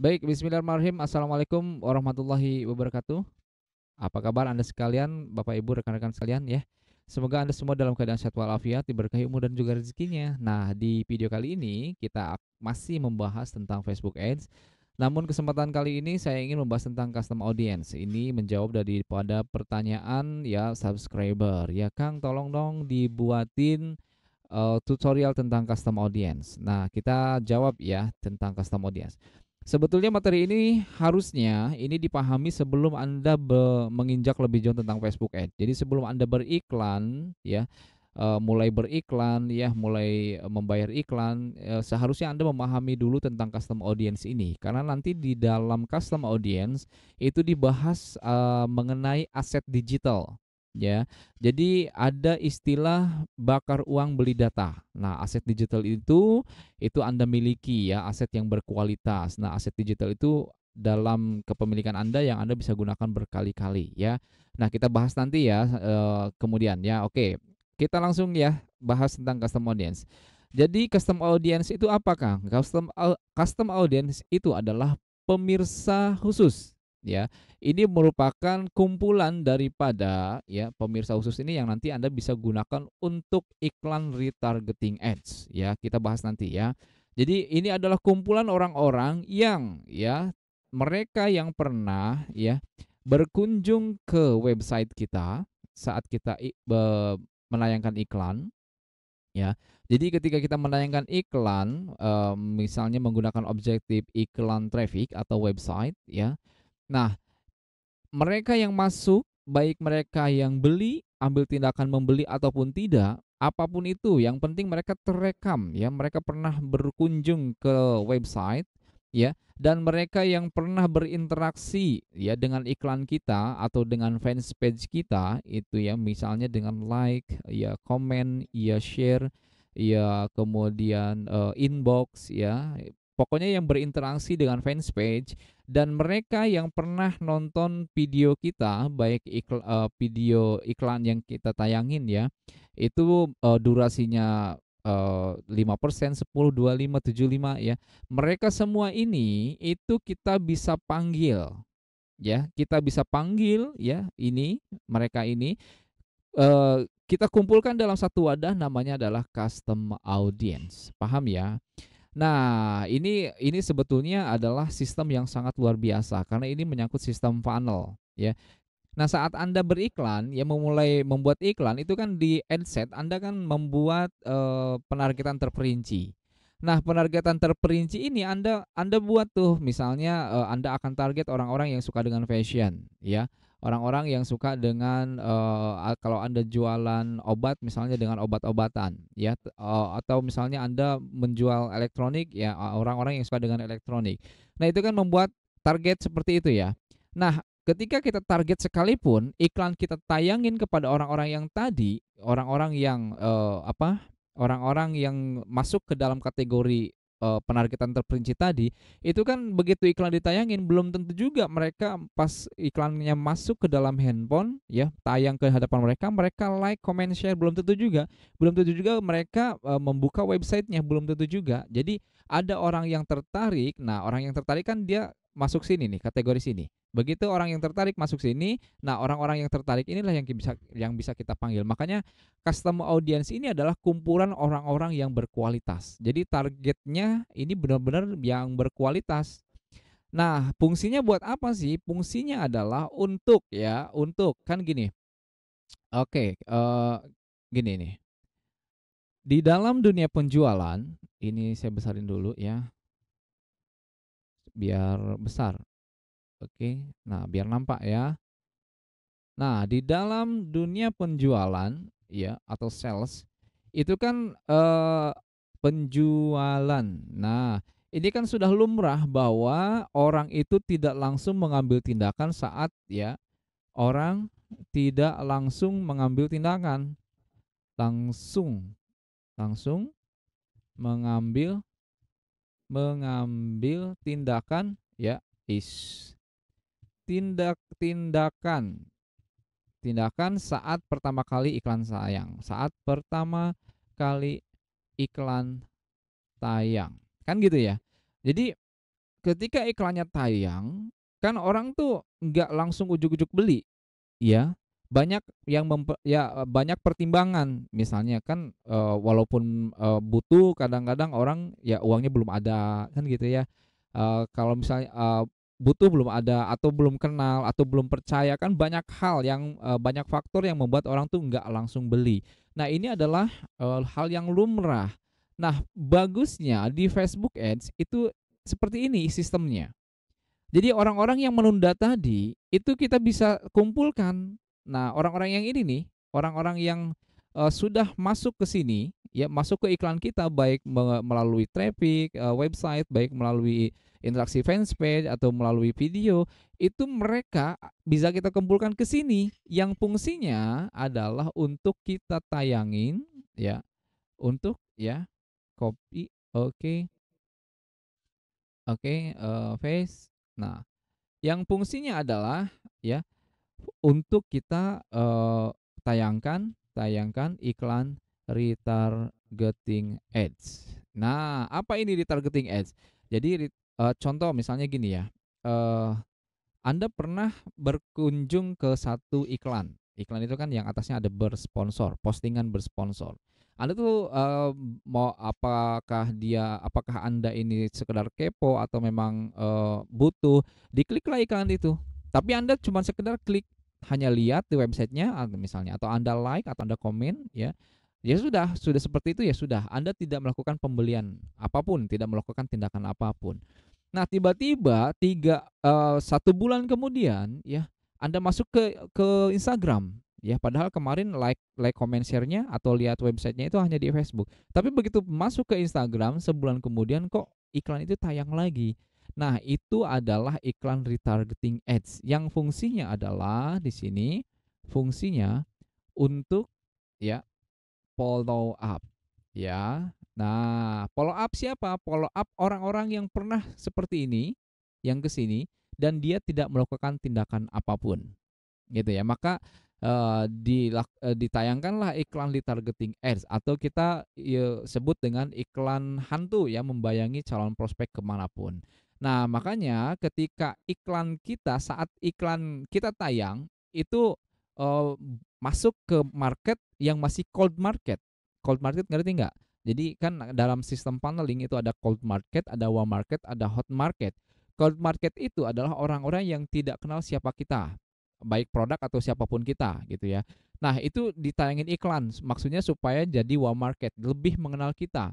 Baik, bismillahirrahmanirrahim. Assalamualaikum warahmatullahi wabarakatuh. Apa kabar Anda sekalian, Bapak Ibu, rekan-rekan sekalian ya? Semoga Anda semua dalam keadaan sehat walafiat, diberkahi umur dan juga rezekinya. Nah, di video kali ini kita masih membahas tentang Facebook Ads. Namun kesempatan kali ini saya ingin membahas tentang custom audience. Ini menjawab daripada pertanyaan ya subscriber. Ya Kang, tolong dong dibuatin tutorial tentang custom audience. Nah, kita jawab ya tentang custom audience. Sebetulnya materi ini harusnya ini dipahami sebelum Anda menginjak lebih jauh tentang Facebook Ads. Jadi sebelum Anda beriklan ya, mulai beriklan ya, mulai membayar iklan, seharusnya Anda memahami dulu tentang custom audience ini. Karena nanti di dalam custom audience itu dibahas mengenai aset digital ya. Jadi ada istilah bakar uang beli data. Nah, aset digital itu Anda miliki ya, aset yang berkualitas. Nah, aset digital itu dalam kepemilikan Anda yang Anda bisa gunakan berkali-kali ya. Nah, kita bahas nanti ya kemudian ya. Oke, kita langsung ya bahas tentang custom audience. Jadi custom audience itu apa, Kang? Custom audience itu adalah pemirsa khusus ya. Ini merupakan kumpulan daripada ya pemirsa khusus ini yang nanti Anda bisa gunakan untuk iklan retargeting ads ya. Kita bahas nanti ya. Jadi ini adalah kumpulan orang-orang yang ya mereka yang pernah ya berkunjung ke website kita saat kita menayangkan iklan ya. Jadi ketika kita menayangkan iklan, misalnya menggunakan objektif iklan traffic atau website ya. Nah, mereka yang masuk, baik mereka yang beli, ambil tindakan membeli ataupun tidak, apapun itu, yang penting mereka terekam ya, mereka pernah berkunjung ke website ya, dan mereka yang pernah berinteraksi ya dengan iklan kita atau dengan fans page kita itu ya, misalnya dengan like, ya komen, ya share, ya kemudian inbox ya, pokoknya yang berinteraksi dengan fans page dan mereka yang pernah nonton video kita, baik video iklan yang kita tayangin ya, itu, durasinya, 5%, 10, 25, 75 ya. Mereka semua ini, itu kita bisa panggil ya, kita bisa panggil ya, mereka ini, kita kumpulkan dalam satu wadah namanya adalah custom audience, paham ya? Nah, ini sebetulnya adalah sistem yang sangat luar biasa karena ini menyangkut sistem funnel, ya. Nah, saat Anda beriklan, ya memulai membuat iklan itu kan di adset Anda kan membuat, penargetan terperinci. Nah, penargetan terperinci ini Anda buat tuh misalnya, Anda akan target orang-orang yang suka dengan fashion, ya. Orang-orang yang suka dengan, kalau Anda jualan obat misalnya dengan obat-obatan, ya, atau misalnya Anda menjual elektronik, ya, orang-orang yang suka dengan elektronik. Nah, itu kan membuat target seperti itu ya. Nah, ketika kita target sekalipun, iklan kita tayangin kepada orang-orang yang tadi, orang-orang yang, orang-orang yang masuk ke dalam kategori, penargetan terperinci tadi, itu kan begitu iklan ditayangin belum tentu juga mereka pas iklannya masuk ke dalam handphone ya, tayang ke hadapan mereka, mereka like, comment, share, belum tentu juga. Belum tentu juga mereka, membuka websitenya, belum tentu juga. Jadi ada orang yang tertarik, nah orang yang tertarik kan dia masuk sini nih, kategori sini. Begitu orang yang tertarik masuk sini, nah orang-orang yang tertarik inilah yang bisa kita panggil. Makanya custom audience ini adalah kumpulan orang-orang yang berkualitas. Jadi targetnya ini benar-benar yang berkualitas. Nah, fungsinya buat apa sih? Fungsinya adalah untuk kan gini. Oke, gini nih. Di dalam dunia penjualan, ini saya besarin dulu ya, biar besar. Oke. Nah, biar nampak ya. Nah, di dalam dunia penjualan ya atau sales itu kan, penjualan. Nah, ini kan sudah lumrah bahwa orang itu tidak langsung mengambil tindakan saat ya, orang tidak langsung mengambil tindakan. Langsung langsung mengambil mengambil tindakan ya, tindakan. Tindakan saat pertama kali iklan sayang, saat pertama kali iklan tayang, kan gitu ya. Jadi ketika iklannya tayang, kan orang tuh nggak langsung ujug-ujug beli. Iya, banyak yang banyak pertimbangan. Misalnya kan, walaupun, butuh kadang-kadang orang ya uangnya belum ada, kan gitu ya. Kalau misalnya, butuh belum ada atau belum kenal atau belum percaya, kan banyak hal yang, banyak faktor yang membuat orang tuh nggak langsung beli. Nah, ini adalah, hal yang lumrah. Nah, bagusnya di Facebook Ads itu seperti ini sistemnya. Jadi orang-orang yang menunda tadi, itu kita bisa kumpulkan. Nah, orang-orang yang ini nih, orang-orang yang, sudah masuk ke sini, ya masuk ke iklan kita baik melalui traffic, website, baik melalui interaksi fanspage atau melalui video, itu mereka bisa kita kumpulkan ke sini, yang fungsinya adalah untuk kita tayangin ya, untuk ya, copy, oke, oke, paste. Nah, yang fungsinya adalah ya untuk kita, tayangkan tayangkan iklan retargeting ads. Nah, apa ini retargeting ads? Jadi contoh misalnya gini ya, eee, Anda pernah berkunjung ke satu iklan. Iklan itu kan yang atasnya ada bersponsor, postingan bersponsor. Anda tuh, apakah Anda ini sekedar kepo atau memang, butuh, dikliklah iklan itu. Tapi Anda cuma sekedar klik, hanya lihat di websitenya atau misalnya atau Anda like atau Anda komen ya, ya sudah seperti itu ya sudah, Anda tidak melakukan pembelian apapun, tidak melakukan tindakan apapun. Nah, tiba-tiba 1 bulan kemudian ya, Anda masuk ke Instagram, ya padahal kemarin like, comment, share-nya atau lihat websitenya itu hanya di Facebook. Tapi begitu masuk ke Instagram sebulan kemudian kok iklan itu tayang lagi. Nah, itu adalah iklan retargeting ads yang fungsinya adalah di sini, fungsinya untuk ya follow up, ya. Nah, follow up siapa? Follow up orang-orang yang pernah seperti ini, yang ke sini dan dia tidak melakukan tindakan apapun, gitu ya. Maka, ditayangkanlah iklan retargeting ads atau kita sebut dengan iklan hantu ya, membayangi calon prospek kemanapun. Nah, makanya ketika iklan kita saat iklan kita tayang, itu, eee, masuk ke market yang masih cold market. Cold market ngerti nggak? Jadi kan dalam sistem funneling itu ada cold market, ada warm market, ada hot market. Cold market itu adalah orang-orang yang tidak kenal siapa kita, baik produk atau siapapun kita gitu ya. Nah, itu ditayangin iklan, maksudnya supaya jadi warm market, lebih mengenal kita.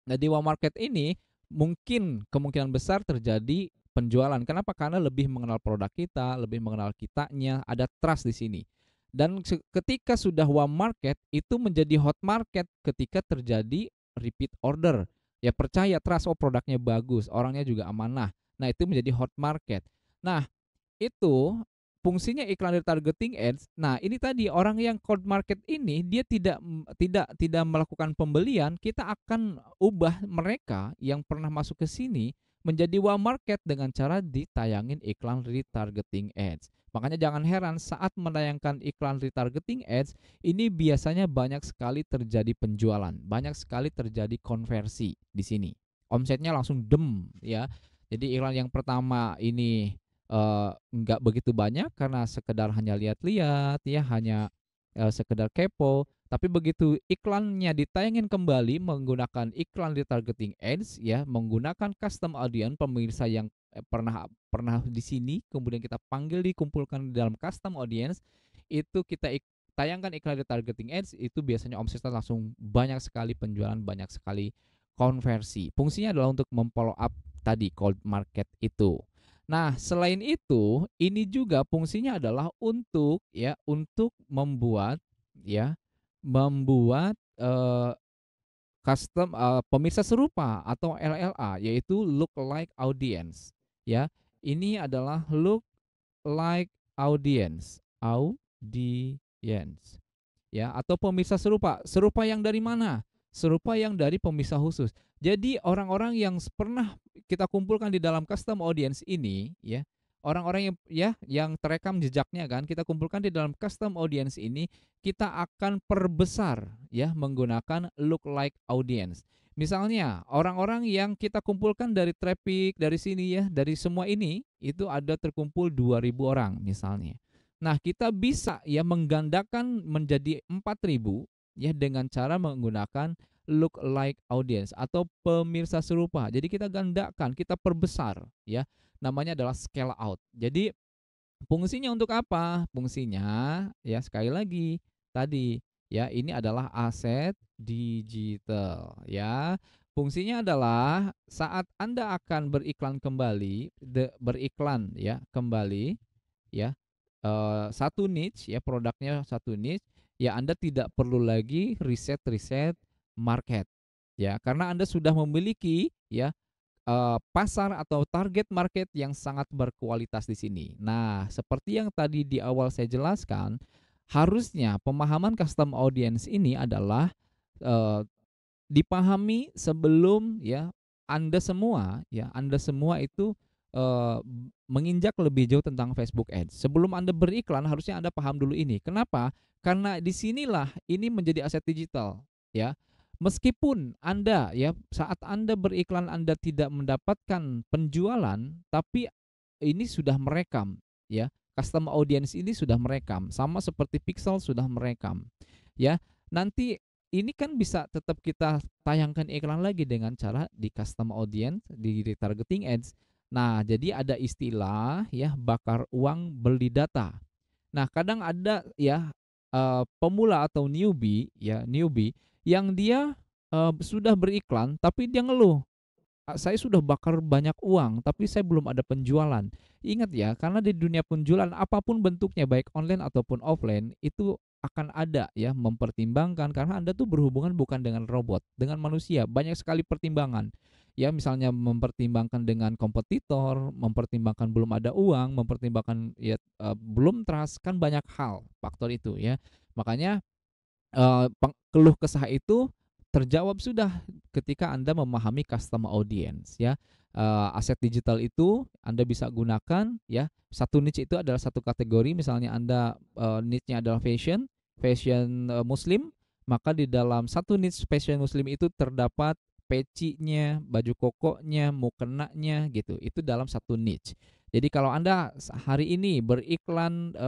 Nah, di warm market ini mungkin kemungkinan besar terjadi penjualan. Kenapa? Karena lebih mengenal produk kita, lebih mengenal kitanya, ada trust di sini. Dan ketika sudah warm market, itu menjadi hot market ketika terjadi repeat order. Ya percaya, trust, oh produknya bagus, orangnya juga amanah. Nah, itu menjadi hot market. Nah, itu fungsinya iklan retargeting ads. Nah, ini tadi orang yang cold market ini dia tidak melakukan pembelian, kita akan ubah mereka yang pernah masuk ke sini menjadi warm market dengan cara ditayangin iklan retargeting ads. Makanya jangan heran saat menayangkan iklan retargeting ads, ini biasanya banyak sekali terjadi penjualan, banyak sekali terjadi konversi di sini. Omsetnya langsung dem ya. Jadi iklan yang pertama ini nggak begitu banyak karena sekedar hanya lihat-lihat ya, hanya, sekedar kepo. Tapi begitu iklannya ditayangin kembali menggunakan iklan retargeting ads ya, menggunakan custom audience pemirsa yang, pernah pernah di sini, kemudian kita panggil dikumpulkan di dalam custom audience, itu kita tayangkan iklan retargeting ads, itu biasanya omsetnya langsung banyak sekali penjualan, banyak sekali konversi. Fungsinya adalah untuk follow up tadi cold market itu. Nah, selain itu, ini juga fungsinya adalah untuk ya, untuk membuat ya, membuat, pemirsa serupa atau LLA, yaitu lookalike audience, ya. Ini adalah lookalike audience, ya, atau pemirsa serupa. Serupa yang dari mana? Serupa yang dari pemirsa khusus. Jadi orang-orang yang pernah kita kumpulkan di dalam custom audience ini ya, orang-orang yang ya yang terekam jejaknya kan kita kumpulkan di dalam custom audience ini, kita akan perbesar ya menggunakan lookalike audience. Misalnya orang-orang yang kita kumpulkan dari traffic, dari sini ya, dari semua ini, itu ada terkumpul 2.000 orang misalnya. Nah, kita bisa ya menggandakan menjadi 4.000 ya dengan cara menggunakan look like audience atau pemirsa serupa. Jadi kita gandakan, kita perbesar ya. Namanya adalah scale out. Jadi fungsinya untuk apa? Fungsinya ya sekali lagi tadi ya ini adalah aset digital ya. Fungsinya adalah saat Anda akan beriklan kembali, beriklan ya kembali ya satu niche ya produknya satu niche ya Anda tidak perlu lagi riset-riset market ya karena Anda sudah memiliki ya pasar atau target market yang sangat berkualitas di sini. Nah, seperti yang tadi di awal saya jelaskan, harusnya pemahaman custom audience ini adalah, eee, dipahami sebelum ya Anda semua itu, menginjak lebih jauh tentang Facebook Ads. Sebelum Anda beriklan harusnya Anda paham dulu ini. Kenapa? Karena di sinilah ini menjadi aset digital, ya. Meskipun Anda ya, saat Anda beriklan Anda tidak mendapatkan penjualan, tapi ini sudah merekam, ya. Custom audience ini sudah merekam, sama seperti Pixel sudah merekam, ya. Nanti ini kan bisa tetap kita tayangkan iklan lagi dengan cara di custom audience, di retargeting ads. Nah, jadi ada istilah ya bakar uang beli data. Nah, kadang ada ya pemula atau newbie yang dia sudah beriklan tapi dia ngeluh, Saya sudah bakar banyak uang, tapi saya belum ada penjualan." Ingat ya, karena di dunia penjualan apapun bentuknya, baik online ataupun offline, itu akan ada ya mempertimbangkan karena Anda tuh berhubungan bukan dengan robot, dengan manusia, banyak sekali pertimbangan. Ya, misalnya mempertimbangkan dengan kompetitor, mempertimbangkan belum ada uang, mempertimbangkan ya belum trust, kan banyak hal faktor itu ya. Makanya keluh kesah itu terjawab sudah ketika Anda memahami custom audience ya. Aset digital itu Anda bisa gunakan ya, satu niche itu adalah satu kategori misalnya Anda, niche-nya adalah fashion, muslim, maka di dalam satu niche fashion muslim itu terdapat pecinya, baju kokonya, mukenanya gitu, itu dalam satu niche. Jadi kalau Anda hari ini beriklan,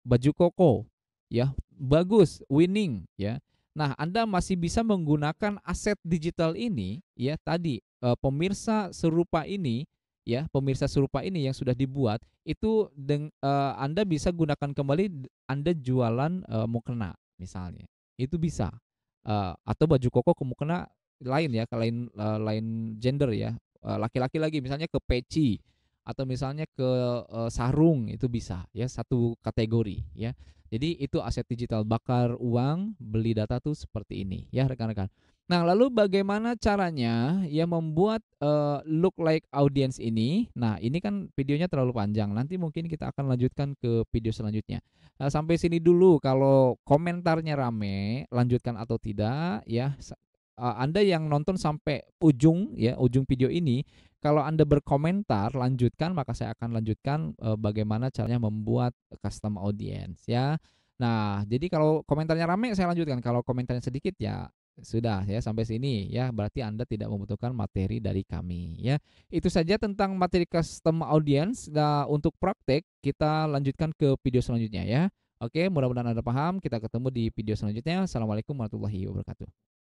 baju koko ya, bagus, winning ya. Nah, Anda masih bisa menggunakan aset digital ini ya tadi, pemirsa serupa ini yang sudah dibuat itu Anda bisa gunakan kembali Anda jualan, mukena misalnya, itu bisa. Atau baju koko ke mukena lain ya, lain gender ya, laki-laki lagi misalnya ke peci atau misalnya ke, sarung itu bisa ya, satu kategori ya. Jadi itu aset digital, bakar uang, beli data tuh seperti ini ya rekan-rekan. Nah, lalu bagaimana caranya ya membuat, look like audience ini? Nah, ini kan videonya terlalu panjang, nanti mungkin kita akan lanjutkan ke video selanjutnya. Sampai sini dulu, kalau komentarnya rame, lanjutkan atau tidak ya, Anda yang nonton sampai ujung ya, ujung video ini, kalau Anda berkomentar lanjutkan, maka saya akan lanjutkan, bagaimana caranya membuat custom audience ya. Nah, jadi kalau komentarnya rame saya lanjutkan, kalau komentarnya sedikit ya sudah ya sampai sini ya, berarti Anda tidak membutuhkan materi dari kami ya. Itu saja tentang materi custom audience. Nah, untuk praktek kita lanjutkan ke video selanjutnya ya. Oke, mudah-mudahan Anda paham, kita ketemu di video selanjutnya. Assalamualaikum warahmatullahi wabarakatuh.